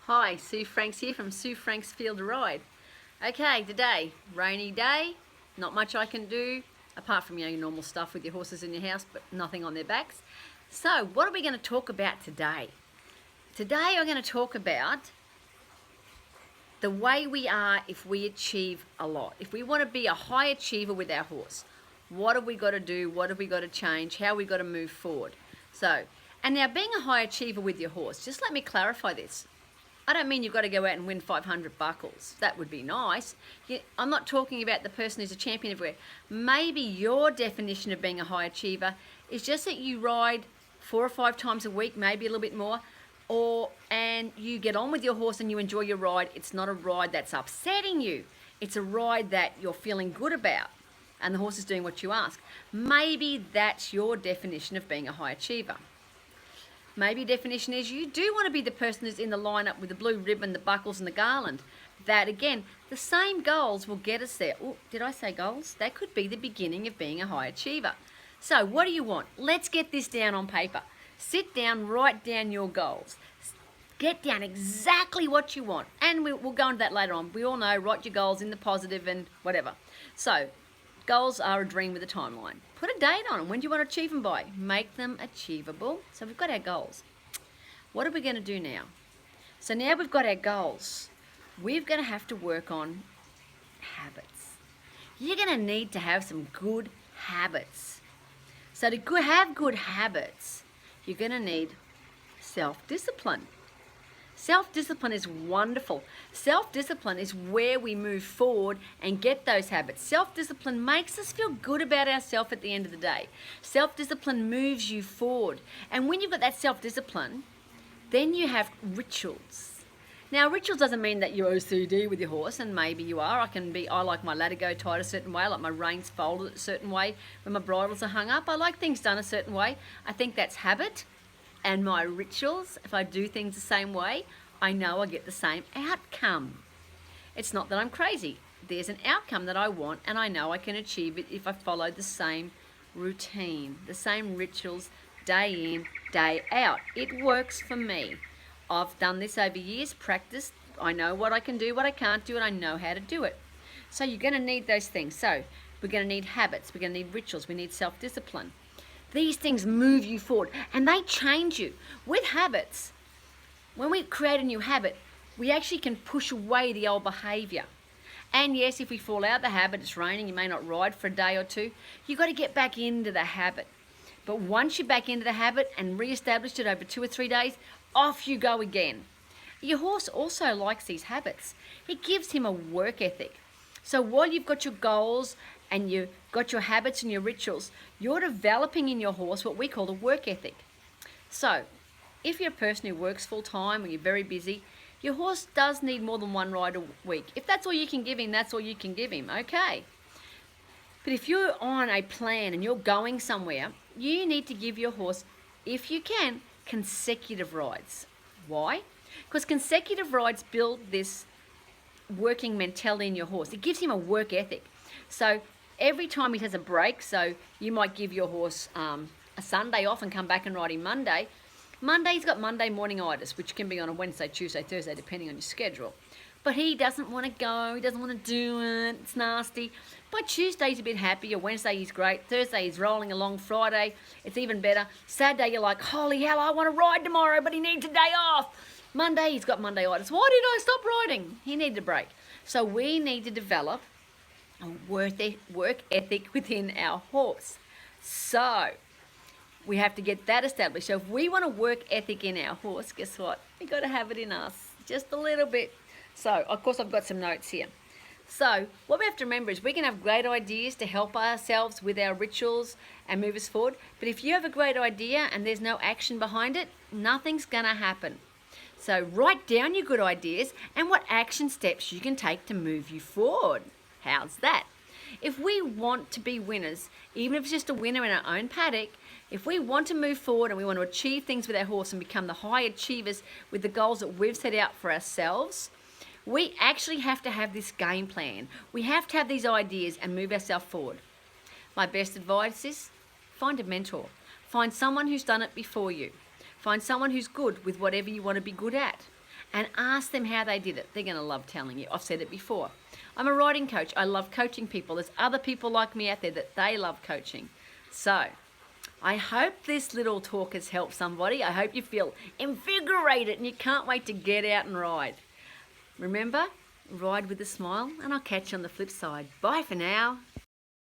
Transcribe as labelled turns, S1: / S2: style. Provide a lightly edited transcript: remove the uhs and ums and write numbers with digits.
S1: Hi, Sue Franks here from Sue Franks Field to Ride. Okay, today, rainy day, not much I can do, apart from your normal stuff with your horses in your house, but nothing on their backs. So, what are we going to talk about today? Today I'm going to talk about the way we are if we achieve a lot. If we want to be a high achiever with our horse, what have we got to do? What have we got to change? How have we got to move forward? So, and now being a high achiever with your horse, just let me clarify this. I don't mean you've got to go out and win 500 buckles. That would be nice. I'm not talking about the person who's a champion everywhere. Maybe your definition of being a high achiever is just that you ride 4 or 5 times a week, maybe a little bit more, and you get on with your horse and you enjoy your ride. It's not a ride that's upsetting you. It's a ride that you're feeling good about, and the horse is doing what you ask. Maybe that's your definition of being a high achiever. Maybe definition is you do want to be the person who's in the lineup with the blue ribbon, the buckles and the garland. That again, the same goals will get us there. Oh, did I say goals? That could be the beginning of being a high achiever. So what do you want? Let's get this down on paper. Sit down, write down your goals. Get down exactly what you want. And we'll go into that later on. We all know, write your goals in the positive and whatever. So, goals are a dream with a timeline. Put a date on them. When do you want to achieve them by? Make them achievable. So we've got our goals. What are we going to do now? So now we've got our goals. We're going to have to work on habits. You're going to need to have some good habits. So to have good habits, you're going to need self-discipline. Self-discipline is wonderful. Self-discipline is where we move forward and get those habits. Self-discipline makes us feel good about ourselves at the end of the day. Self-discipline moves you forward. And when you've got that self-discipline, then you have rituals. Now, rituals doesn't mean that you're OCD with your horse, and maybe you are. I like my latigo tied a certain way. I like my reins folded a certain way. When my bridles are hung up, I like things done a certain way. I think that's habit. And my rituals, if I do things the same way, I know I get the same outcome. It's not that I'm crazy. There's an outcome that I want, and I know I can achieve it if I follow the same routine, the same rituals, day in, day out. It works for me. I've done this over years, practiced. I know what I can do, what I can't do, and I know how to do it. So you're going to need those things. So we're going to need habits. We're going to need rituals. We need self-discipline. These things move you forward and they change you. With habits, when we create a new habit, we actually can push away the old behaviour. And yes, if we fall out of the habit, it's raining, you may not ride for a day or two, you've got to get back into the habit. But once you're back into the habit and re-established it over 2 or 3 days, off you go again. Your horse also likes these habits. It gives him a work ethic. So while you've got your goals and you've got your habits and your rituals, you're developing in your horse what we call a work ethic. So, if you're a person who works full time and you're very busy, your horse does need more than 1 ride a week. If that's all you can give him, that's all you can give him, okay. But if you're on a plan and you're going somewhere, you need to give your horse, if you can, consecutive rides. Why? Because consecutive rides build this working mentality in your horse. It gives him a work ethic. So every time he has a break, so you might give your horse a Sunday off and come back and ride him Monday. Monday, he's got Monday morning-itis, which can be on a Wednesday, Tuesday, Thursday, depending on your schedule. But he doesn't want to go, he doesn't want to do it, it's nasty. By Tuesday, he's a bit happier. Wednesday, he's great. Thursday, he's rolling along. Friday, it's even better. Saturday, you're like, holy hell, I want to ride tomorrow, but he needs a day off. Monday, he's got Monday-itis. Why did I stop riding? He needed a break. So we need to develop a work ethic within our horse. So we have to get that established. So if we want a work ethic in our horse, guess what? We've got to have it in us, just a little bit. So, of course, I've got some notes here. So what we have to remember is we can have great ideas to help ourselves with our rituals and move us forward. But if you have a great idea and there's no action behind it, nothing's going to happen. So write down your good ideas and what action steps you can take to move you forward. How's that? If we want to be winners, even if it's just a winner in our own paddock, if we want to move forward and we want to achieve things with our horse and become the high achievers with the goals that we've set out for ourselves, we actually have to have this game plan. We have to have these ideas and move ourselves forward. My best advice is find a mentor. Find someone who's done it before you. Find someone who's good with whatever you want to be good at. and ask them how they did it. They're going to love telling you. I've said it before. I'm a riding coach. I love coaching people. There's other people like me out there that they love coaching. So I hope this little talk has helped somebody. I hope you feel invigorated and you can't wait to get out and ride. Remember, ride with a smile, and I'll catch you on the flip side. Bye for now.